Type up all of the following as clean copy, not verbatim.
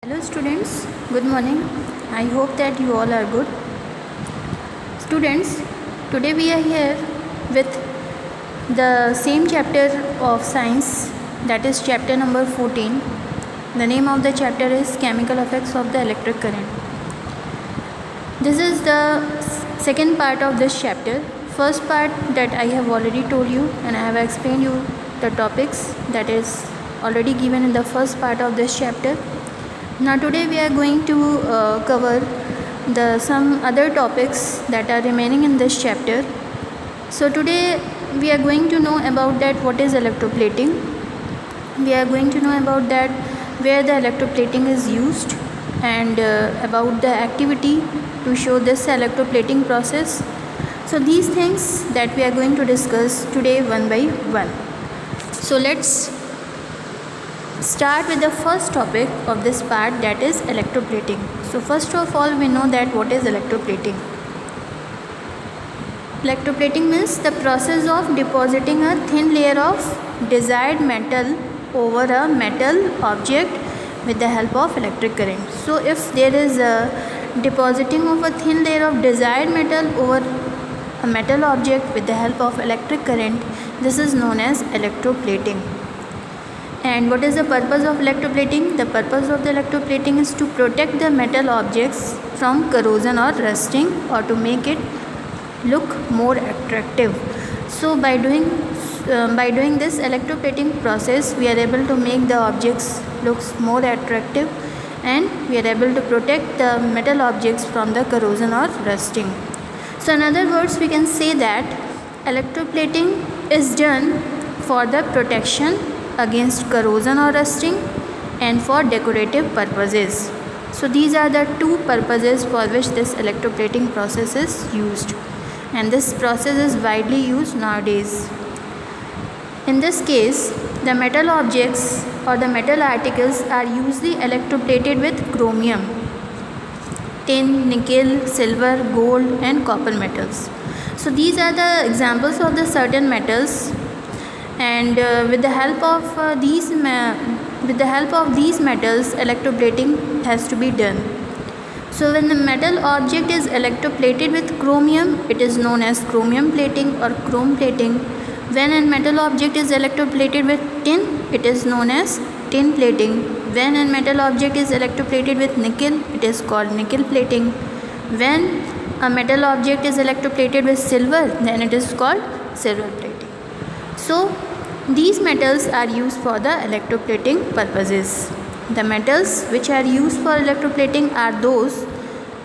Hello students, good morning. I hope that you all are good. Students, today we are here with the same chapter of science, that is chapter number 14. The name of the chapter is Chemical Effects of the Electric Current. This is the second part of this chapter. First part that I have already told you and I have explained you the topics that is already given in the first part of this chapter. Now today we are going to cover some other topics that are remaining in this chapter. So today we are going to know about that what is electroplating. We are going to know about that where the electroplating is used and about the activity to show this electroplating process. So these things that we are going to discuss today one by one. So let's start with the first topic of this part, that is electroplating. So first of all we know that what is electroplating. Electroplating means the process of depositing a thin layer of desired metal over a metal object with the help of electric current. So if there is a depositing of a thin layer of desired metal over a metal object with the help of electric current, this is known as electroplating. And what is the purpose of electroplating? The purpose of the electroplating is to protect the metal objects from corrosion or rusting, or to make it look more attractive. So by doing this electroplating process, we are able to make the objects looks more attractive, and we are able to protect the metal objects from the corrosion or rusting. So in other words, we can say that electroplating is done for the protection against corrosion or rusting and for decorative purposes. So these are the two purposes for which this electroplating process is used, and this process is widely used nowadays. In this case, the metal objects or the metal articles are usually electroplated with chromium, tin, nickel, silver, gold and copper metals. So these are the examples of the certain metals, and with the help of these metals, electroplating has to be done. So when the metal object is electroplated with chromium, it is known as chromium plating or chrome plating. When a metal object is electroplated with tin, it is known as tin plating. When a metal object is electroplated with nickel, it is called nickel plating. When a metal object is electroplated with silver, then it is called silver plating. So these metals are used for the electroplating purposes. The metals which are used for electroplating are those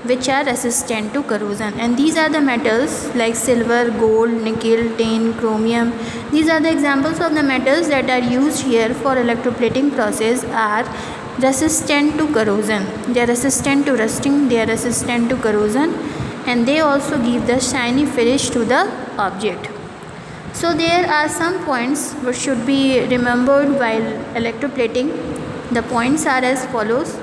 which are resistant to corrosion, and these are the metals like silver, gold, nickel, tin, chromium. These are the examples of the metals that are used here for electroplating process are resistant to corrosion. They are resistant to rusting, they are resistant to corrosion, and they also give the shiny finish to the object. So there are some points which should be remembered while electroplating. The points are as follows.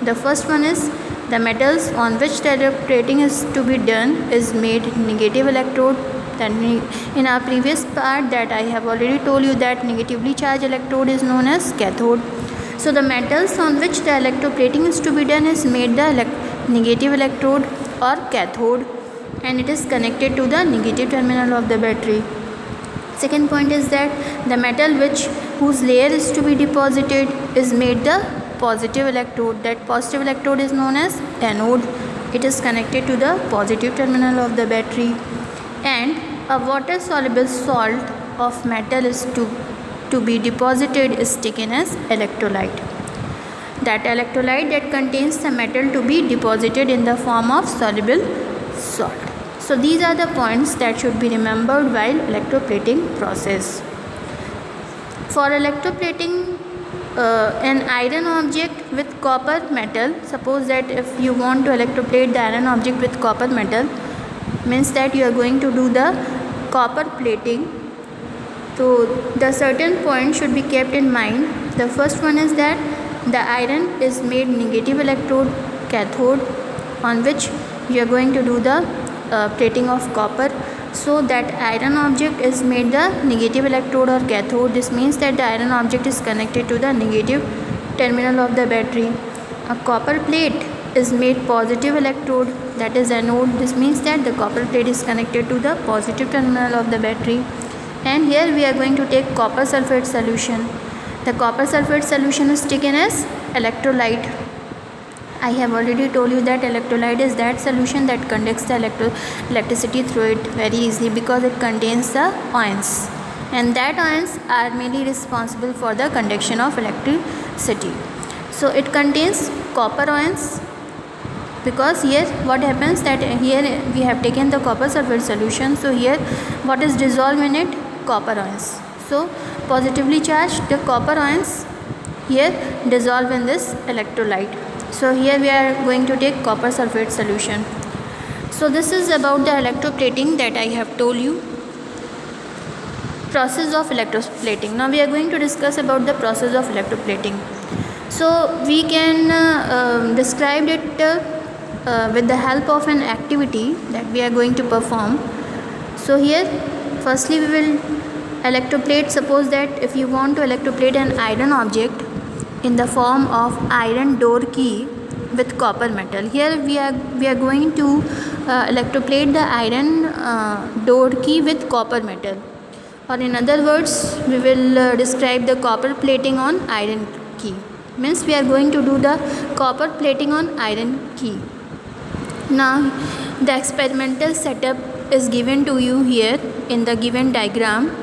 The first one is the metals on which the electroplating is to be done is made negative electrode. Then in our previous part that I have already told you that negatively charged electrode is known as cathode. So the metals on which the electroplating is to be done is made the negative electrode or cathode, and it is connected to the negative terminal of the battery. Second point is that the metal whose layer is to be deposited is made the positive electrode. That positive electrode is known as anode. It is connected to the positive terminal of the battery. And a water soluble salt of metal is to be deposited is taken as electrolyte. That electrolyte that contains the metal to be deposited in the form of soluble salt. So these are the points that should be remembered while electroplating process. For electroplating an iron object with copper metal, suppose that if you want to electroplate the iron object with copper metal, means that you are going to do the copper plating. So the certain points should be kept in mind. The first one is that the iron is made negative electrode cathode, on which you are going to do the plating of copper. So that iron object is made the negative electrode or cathode. This means that the iron object is connected to the negative terminal of the battery. a copper plate is made positive electrode, that is anode. This means that the copper plate is connected to the positive terminal of the battery. And here we are going to take copper sulfate solution. The copper sulfate solution is taken as electrolyte. I have already told you that electrolyte is that solution that conducts the electricity through it very easily, because it contains the ions, and that ions are mainly responsible for the conduction of electricity. So it contains copper ions, because here what happens that here we have taken the copper sulfate solution. So here what is dissolved in it? Copper ions. So positively charged the copper ions here dissolve in this electrolyte. So here we are going to take copper sulfate solution. So this is about the electroplating that I have told you. Process of electroplating. Now we are going to discuss about the process of electroplating. So we can describe it with the help of an activity that we are going to perform. So here firstly we will electroplate. Suppose that if you want to electroplate an iron object in the form of iron door key with copper metal. Here we are going to electroplate the iron door key with copper metal, or in other words we will describe the copper plating on iron key. Means we are going to do the copper plating on iron key. Now the experimental setup is given to you here in the given diagram.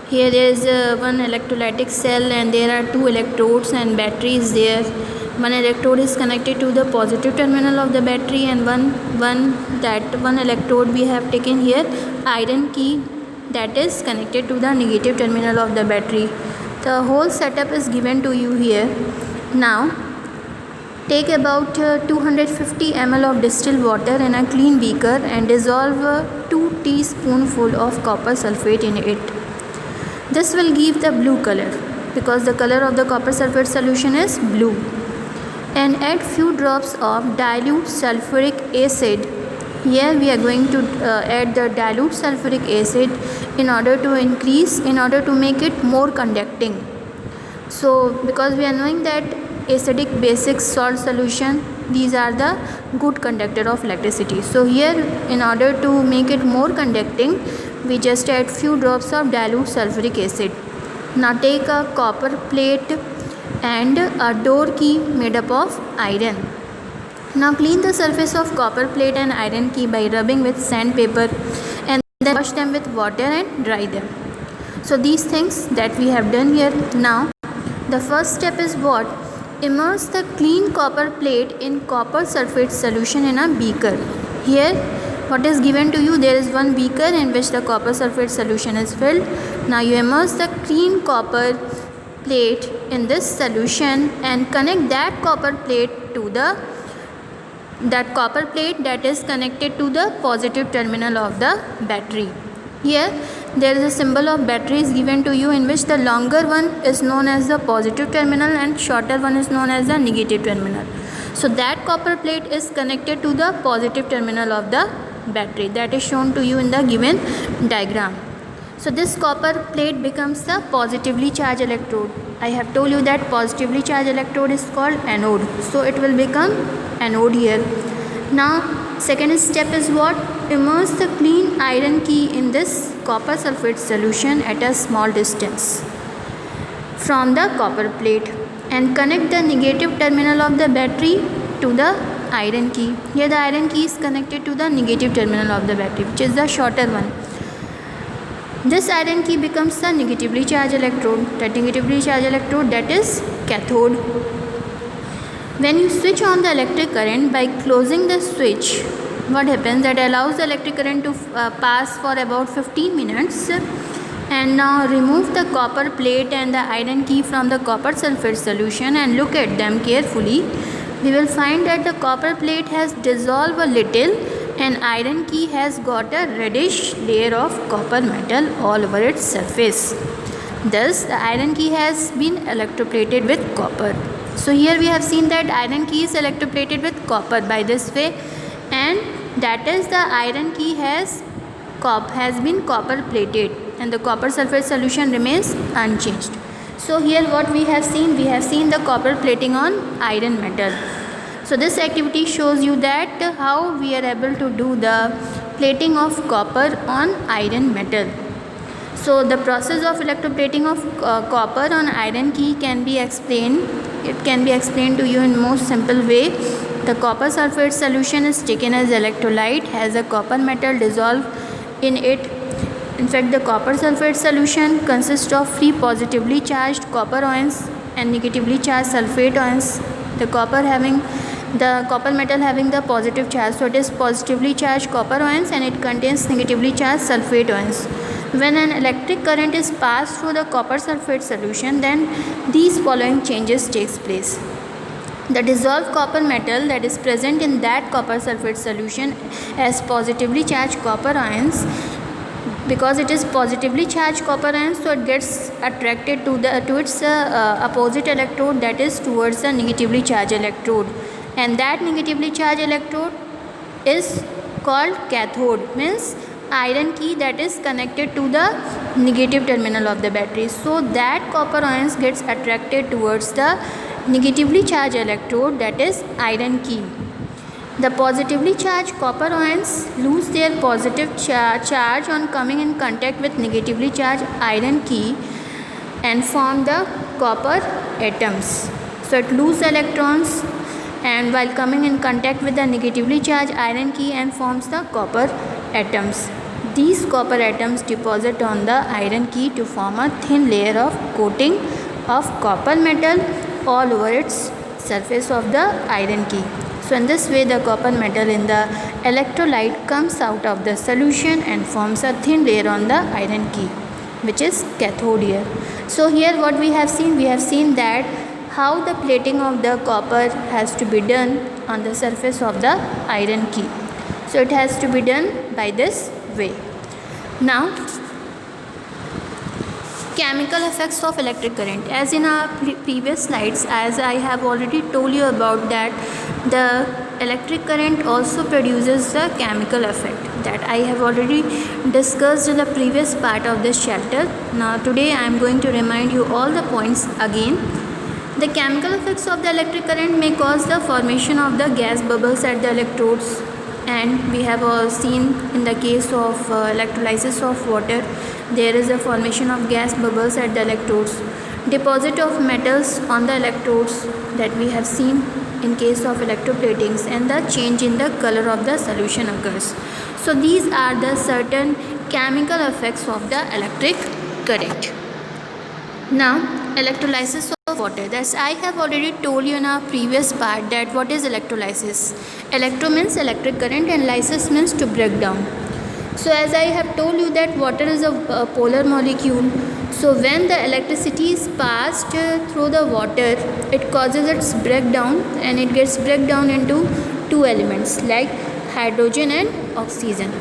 Here there is one electrolytic cell, and there are two electrodes and batteries there. One electrode is connected to the positive terminal of the battery, and one electrode we have taken here iron key, that is connected to the negative terminal of the battery. The whole setup is given to you here. Now take about 250 ml of distilled water in a clean beaker and dissolve 2 teaspoonful of copper sulfate in it. This will give the blue color, because the color of the copper sulfate solution is blue. And add few drops of dilute sulfuric acid. Here we are going to add the dilute sulfuric acid in order to make it more conducting. So because we are knowing that acidic basic salt solution, these are the good conductor of electricity. So here in order to make it more conducting, we just add few drops of dilute sulfuric acid. Now take a copper plate and a door key made up of iron. Now clean the surface of copper plate and iron key by rubbing with sandpaper, and then wash them with water and dry them. So these things that we have done here. Now the first step is what? Immerse the clean copper plate in copper sulfate solution in a beaker. Here what is given to you? There is one beaker in which the copper sulfate solution is filled. Now you immerse the clean copper plate in this solution and connect that copper plate that is connected to the positive terminal of the battery. Here there is a symbol of battery is given to you, in which the longer one is known as the positive terminal and shorter one is known as the negative terminal. So that copper plate is connected to the positive terminal of the battery, that is shown to you in the given diagram. So this copper plate becomes the positively charged electrode. I have told you that positively charged electrode is called anode. So it will become anode here. Now second step is what? Immerse the clean iron key in this copper sulfate solution at a small distance from the copper plate and connect the negative terminal of the battery to the iron key. Here the iron key is connected to the negative terminal of the battery, which is the shorter one. This iron key becomes the negatively charged electrode. That negatively charged electrode, that is cathode. When you switch on the electric current by closing the switch, what happens? That allows the electric current to pass for about 15 minutes. And now remove the copper plate and the iron key from the copper sulfate solution and look at them carefully. We will find that the copper plate has dissolved a little and iron key has got a reddish layer of copper metal all over its surface. Thus the iron key has been electroplated with copper. So here we have seen that iron key is electroplated with copper by this way, and that is the iron key has been copper plated and the copper sulfate solution remains unchanged. So here what we have seen the copper plating on iron metal. So this activity shows you that how we are able to do the plating of copper on iron metal. So the process of electroplating of copper on iron key can be explained. It can be explained to you in most simple way. The copper sulfate solution is taken as electrolyte, has a copper metal dissolved in it. In fact, the copper sulfate solution consists of free positively charged copper ions and negatively charged sulfate ions. The copper metal having the positive charge, so it is positively charged copper ions and it contains negatively charged sulfate ions. When an electric current is passed through the copper sulfate solution, then these following changes takes place. The dissolved copper metal that is present in that copper sulfate solution has positively charged copper ions. Because it is positively charged copper ions, so it gets attracted to its opposite electrode, that is towards the negatively charged electrode, and that negatively charged electrode is called cathode, means iron key that is connected to the negative terminal of the battery. So that copper ions gets attracted towards the negatively charged electrode, that is iron key. The positively charged copper ions lose their positive charge on coming in contact with negatively charged iron key and form the copper atoms. So it loses electrons and while coming in contact with the negatively charged iron key and forms the copper atoms. These copper atoms deposit on the iron key to form a thin layer of coating of copper metal all over its surface of the iron key. So in this way the copper metal in the electrolyte comes out of the solution and forms a thin layer on the iron key, which is cathode here. So here what we have seen that how the plating of the copper has to be done on the surface of the iron key. So it has to be done by this way. Now chemical effects of electric current. As in our previous slides, as I have already told you about that the electric current also produces the chemical effect, that I have already discussed in the previous part of this chapter. Now today I am going to remind you all the points again. The chemical effects of the electric current may cause the formation of the gas bubbles at the electrodes, and we have seen in the case of electrolysis of water, there is a formation of gas bubbles at the electrodes. Deposit of metals on the electrodes, that we have seen in case of electroplatings, and the change in the color of the solution occurs. So these are the certain chemical effects of the electric current. Now electrolysis of water. Thus I have already told you in our previous part that what is electrolysis. Electro means electric current and lysis means to break down. So as I have told you that water is a polar molecule. So when the electricity is passed through the water, it causes its breakdown, and it gets break down into two elements like hydrogen and oxygen.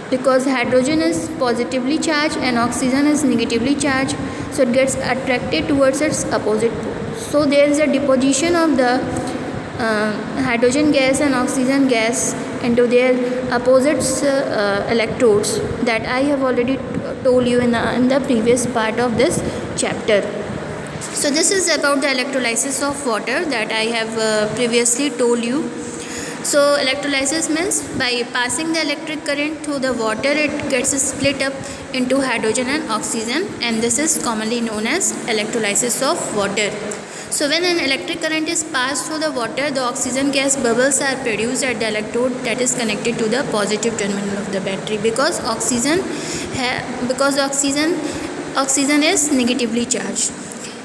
Because hydrogen is positively charged and oxygen is negatively charged, so it gets attracted towards its opposite pole. So there is a deposition of the hydrogen gas and oxygen gas into their opposites electrodes, that I have already told you in the previous part of this chapter. So this is about the electrolysis of water that I have previously told you. So electrolysis means by passing the electric current through the water, it gets split up into hydrogen and oxygen, and this is commonly known as electrolysis of water. So when an electric current is passed through the water, the oxygen gas bubbles are produced at the electrode that is connected to the positive terminal of the battery, because oxygen is negatively charged.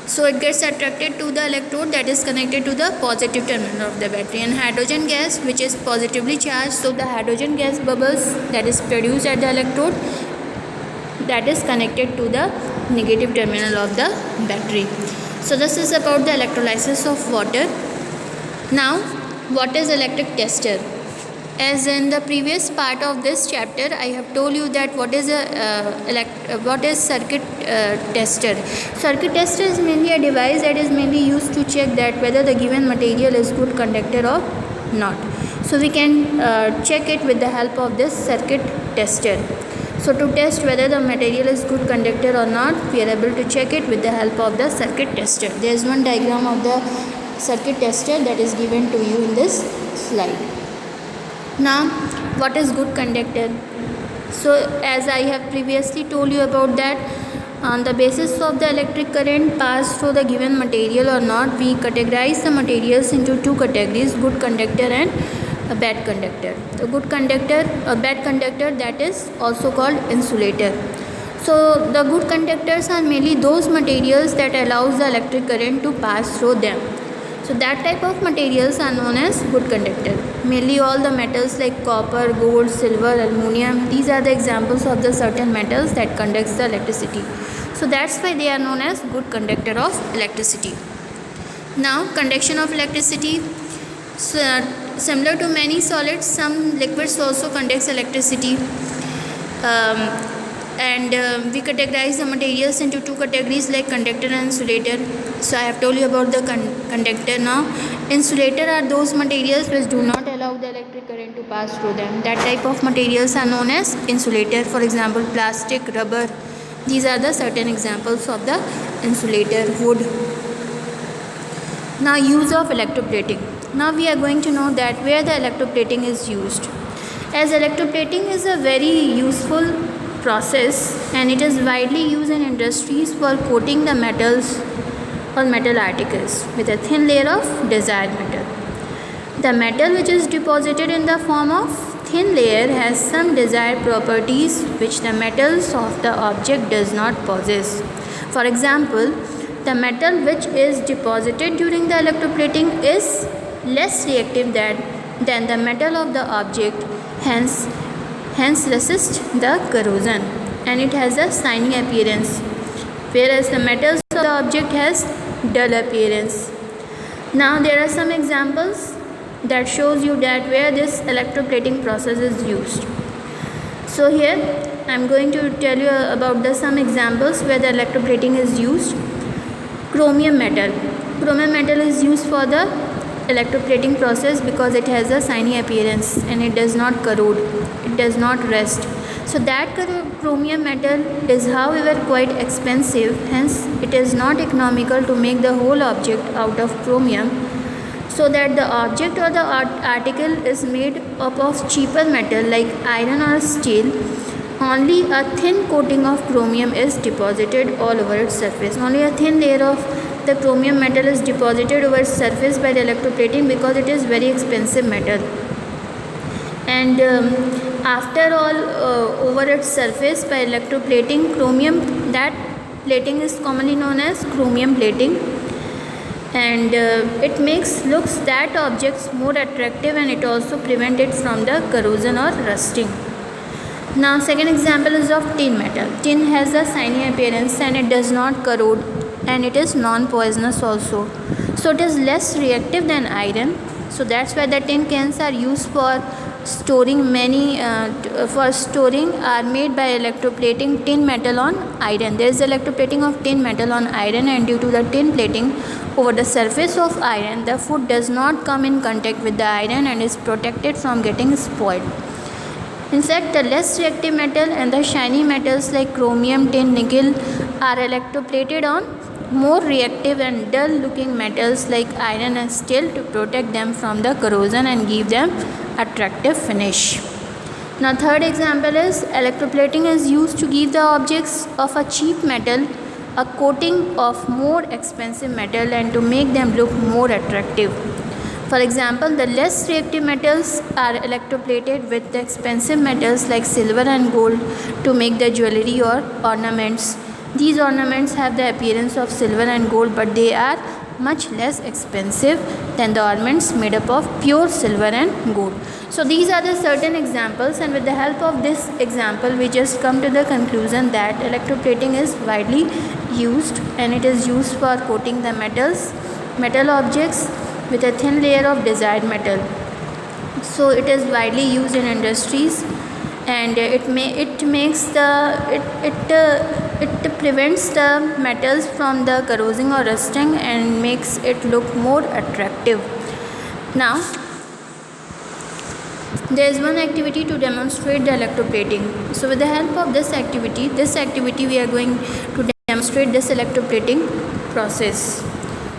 So it gets attracted to the electrode that is connected to the positive terminal of the battery, and hydrogen gas, which is positively charged, so the hydrogen gas bubbles that is produced at the electrode that is connected to the negative terminal of the battery. So this is about the electrolysis of water. Now what is electric tester? As in the previous part of this chapter, I have told you that what is circuit tester. Circuit tester is mainly a device that is mainly used to check that whether the given material is good conductor or not. So we can check it with the help of this circuit tester. So to test whether the material is good conductor or not, we are able to check it with the help of the circuit tester. There is one diagram of the circuit tester that is given to you in this slide. Now, what is good conductor? So as I have previously told you about that, on the basis of the electric current passed through the given material or not, we categorize the materials into two categories: good conductor and a bad conductor. The good conductor, a bad conductor, that is also called insulator. So the good conductors are mainly those materials that allows the electric current to pass through them. So that type of materials are known as good conductor. Mainly all the metals like copper, gold, silver, aluminum, these are the examples of the certain metals that conducts the electricity. So that's why they are known as good conductor of electricity. Now, conduction of electricity. So, similar to many solids, some liquids also conducts electricity. We categorize the materials into two categories like conductor and insulator. So I have told you about the conductor. Now, insulator are those materials which do not allow the electric current to pass through them. That type of materials are known as insulator. For example, plastic, rubber. These are the certain examples of the insulator. Wood. Now, use of electroplating. Now we are going to know that where the electroplating is used. As electroplating is a very useful process and it is widely used in industries for coating the metals or metal articles with a thin layer of desired metal. The metal which is deposited in the form of thin layer has some desired properties which the metals of the object does not possess. For example, the metal which is deposited during the electroplating is less reactive than the metal of the object, hence resist the corrosion, and it has a shiny appearance, whereas the metals of the object has dull appearance. Now there are some examples that shows you that where this electroplating process is used. So here I am going to tell you about some examples where the electroplating is used. Chromium metal. Chromium metal is used for the electroplating process because it has a shiny appearance and it does not corrode, it does not rust. So that chromium metal is however quite expensive, hence it is not economical to make the whole object out of chromium, so that the object or the article is made up of cheaper metal like iron or steel. Only a thin coating of chromium is deposited all over its surface. Only a thin layer of the chromium metal is deposited over its surface by the electroplating because it is very expensive metal. And after all over its surface by electroplating chromium, that plating is commonly known as chromium plating, and it looks that objects more attractive, and it also prevents it from the corrosion or rusting. Now second example is of tin metal. Tin has a shiny appearance and it does not corrode, and it is non-poisonous also. So it is less reactive than iron. So that's why the tin cans are used for storing are made by electroplating tin metal on iron. There is electroplating of tin metal on iron, and due to the tin plating over the surface of iron, the food does not come in contact with the iron and is protected from getting spoiled. In fact, the less reactive metal and the shiny metals like chromium, tin, nickel are electroplated on more reactive and dull looking metals like iron and steel to protect them from the corrosion and give them attractive finish. Now third example is electroplating is used to give the objects of a cheap metal a coating of more expensive metal and to make them look more attractive. For example, the less reactive metals are electroplated with the expensive metals like silver and gold to make the jewelry or ornaments. These ornaments have the appearance of silver and gold, but they are much less expensive than the ornaments made up of pure silver and gold. So these are the certain examples, and with the help of this example we just come to the conclusion that electroplating is widely used, and it is used for coating the metal objects with a thin layer of desired metal. So it is widely used in industries, and it prevents the metals from the corrosing or rusting and makes it look more attractive. Now There is one activity to demonstrate the electroplating. So with the help of this activity we are going to demonstrate this electroplating process.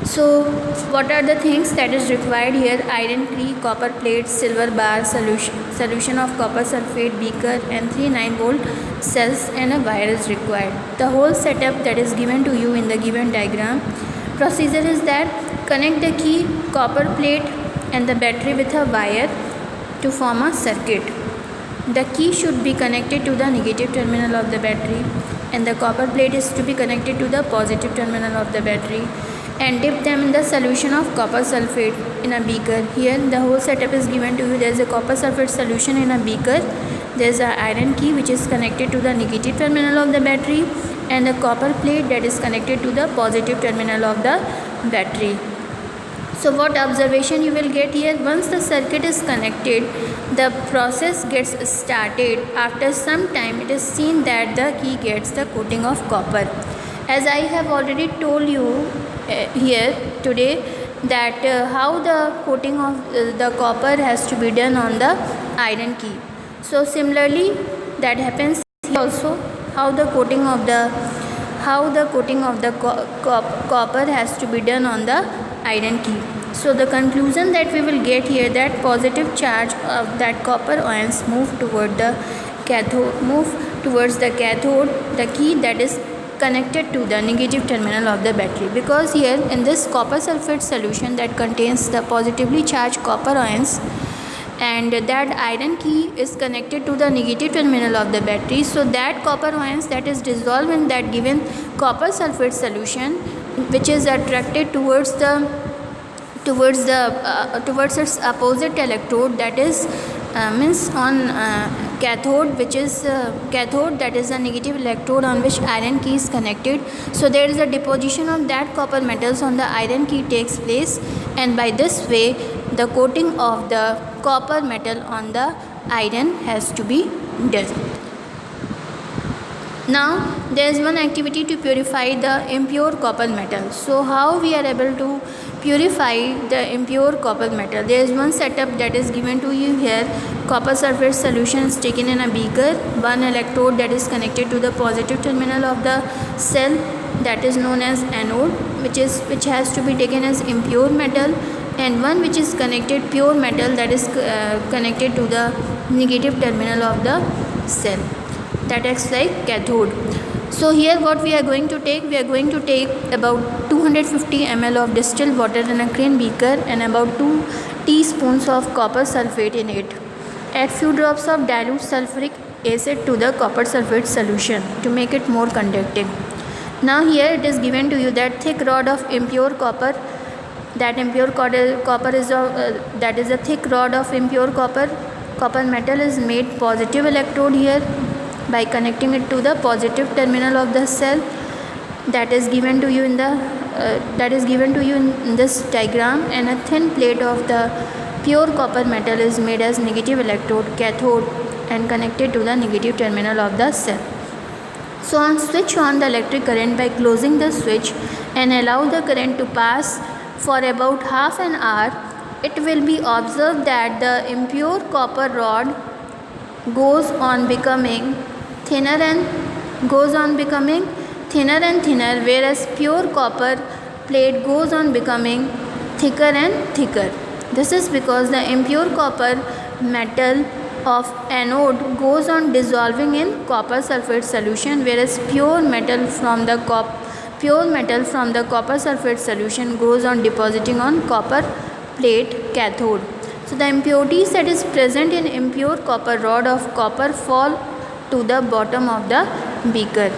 So what are the things that is required here? Iron key, copper plate, silver bar, solution of copper sulfate, beaker and 3 9-volt cells and a wire is required. The whole setup that is given to you in the given diagram. Procedure is that connect the key, copper plate and the battery with a wire to form a circuit. The key should be connected to the negative terminal of the battery and the copper plate is to be connected to the positive terminal of the battery, and dip them in the solution of copper sulfate in a beaker. Here the whole setup is given to you. There is a copper sulfate solution in a beaker. There is an iron key which is connected to the negative terminal of the battery and a copper plate that is connected to the positive terminal of the battery. So what observation you will get here? Once the circuit is connected, the process gets started. After some time it is seen that the key gets the coating of copper. As I have already told you here today that how the coating of the copper has to be done on the iron key. So similarly that happens here also, how the coating of the copper has to be done on the iron key. So the conclusion that we will get here, that positive charge of that copper ions move towards the cathode, the key that is connected to the negative terminal of the battery, because here in this copper sulfate solution that contains the positively charged copper ions and that iron key is connected to the negative terminal of the battery. So that copper ions that is dissolved in that given copper sulfate solution, which is attracted towards its opposite electrode, that is means on cathode, which is cathode, that is a negative electrode on which iron key is connected. So there is a deposition of that copper metals on the iron key takes place, and by this way the coating of the copper metal on the iron has to be done. Now there is one activity to purify the impure copper metal. So how we are able to purify the impure copper metal? There is one setup that is given to you here. Copper sulfate solution is taken in a beaker. One electrode that is connected to the positive terminal of the cell, that is known as anode, which has to be taken as impure metal, and one which is connected pure metal, that is connected to the negative terminal of the cell, that acts like cathode. So here what we are going to take, we are going to take about 250 ml of distilled water in a clean beaker and about 2 teaspoons of copper sulfate in it. Add few drops of dilute sulfuric acid to the copper sulfate solution to make it more conductive. Now here it is given to you that thick rod of impure copper, that impure copper is that is a thick rod of impure copper metal is made positive electrode here by connecting it to the positive terminal of the cell, that is given to you in this diagram, and a thin plate of the pure copper metal is made as negative electrode, cathode, and connected to the negative terminal of the cell. So on switch on the electric current by closing the switch and allow the current to pass for about half an hour, it will be observed that the impure copper rod goes on becoming thinner and thinner, whereas pure copper plate goes on becoming thicker and thicker. This is because the impure copper metal of anode goes on dissolving in copper sulfate solution, whereas pure metal from the copper sulfate solution goes on depositing on copper plate cathode. So the impurities that is present in impure copper rod of copper fall to the bottom of the beaker.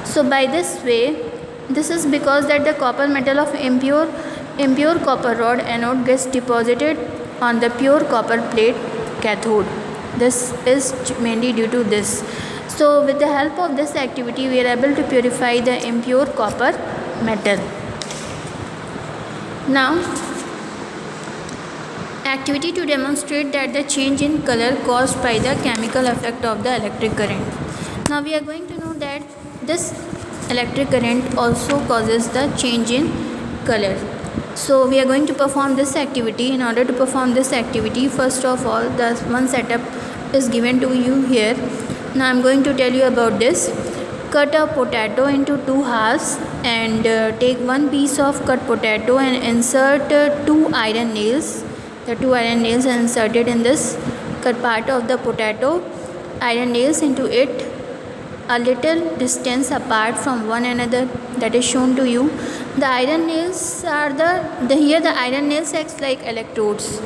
So by this way, this is because that the copper metal of impure copper rod anode gets deposited on the pure copper plate cathode. This is mainly due to this. So with the help of this activity, we are able to purify the impure copper metal. Now activity to demonstrate that the change in color caused by the chemical effect of the electric current. Now we are going to know that this electric current also causes the change in color. So we are going to perform this activity. In order to perform this activity, first of all, the one setup is given to you here. Now I'm going to tell you about this. Cut a potato into two halves and take one piece of cut potato and insert two iron nails. The two iron nails are inserted in this cut part of the potato. Iron nails into it a little distance apart from one another, that is shown to you. The iron nails are here the iron nails acts like electrodes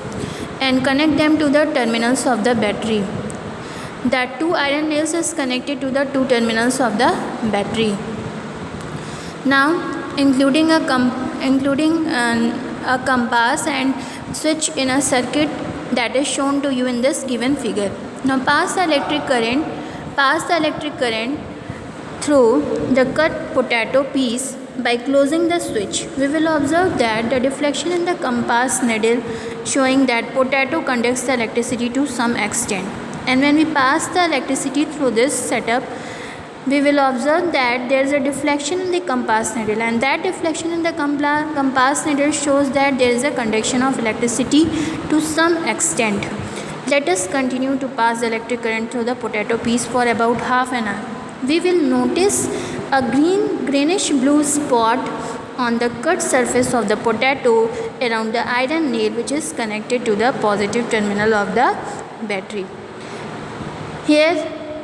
and connect them to the terminals of the battery. That two iron nails is connected to the two terminals of the battery. Now including a compass and switch in a circuit that is shown to you in this given figure. Now pass the electric current through the cut potato piece by closing the switch. We will observe that the deflection in the compass needle showing that potato conducts the electricity to some extent. And when we pass the electricity through this setup, we will observe that there is a deflection in the compass needle, and that deflection in the compass needle shows that there is a conduction of electricity to some extent. Let us continue to pass the electric current through the potato piece for about half an hour. We will notice a greenish blue spot on the cut surface of the potato around the iron nail which is connected to the positive terminal of the battery. Here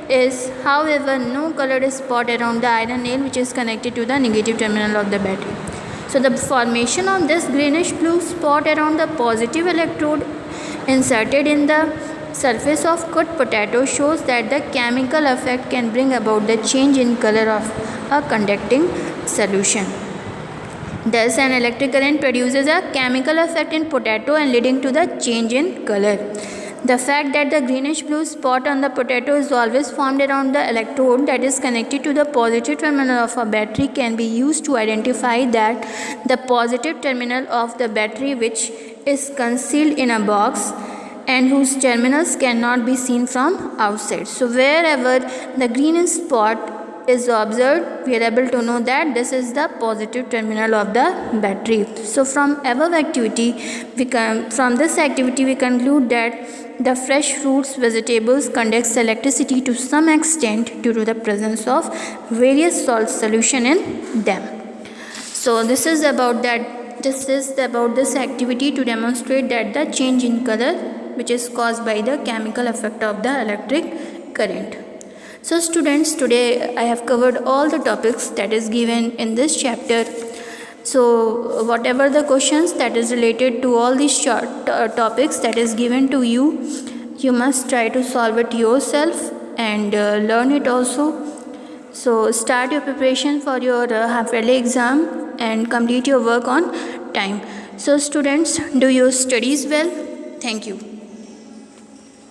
is, however, no colored spot around the iron nail which is connected to the negative terminal of the battery. So the formation of this greenish blue spot around the positive electrode inserted in the surface of cut potato shows that the chemical effect can bring about the change in color of a conducting solution. Thus, an electric current produces a chemical effect in potato and leading to the change in color. The fact that the greenish blue spot on the potato is always formed around the electrode that is connected to the positive terminal of a battery can be used to identify that the positive terminal of the battery which is concealed in a box and whose terminals cannot be seen from outside. So wherever the green spot is observed, we are able to know that this is the positive terminal of the battery. So from this activity we conclude that the fresh fruits, vegetables conducts electricity to some extent due to the presence of various salt solution in them. So this is about this activity to demonstrate that the change in color which is caused by the chemical effect of the electric current. So students, today I have covered all the topics that is given in this chapter. So whatever the questions that is related to all these short topics that is given to you, you must try to solve it yourself and learn it also. So start your preparation for your half-yearly exam and complete your work on time. So students, do your studies well. Thank you.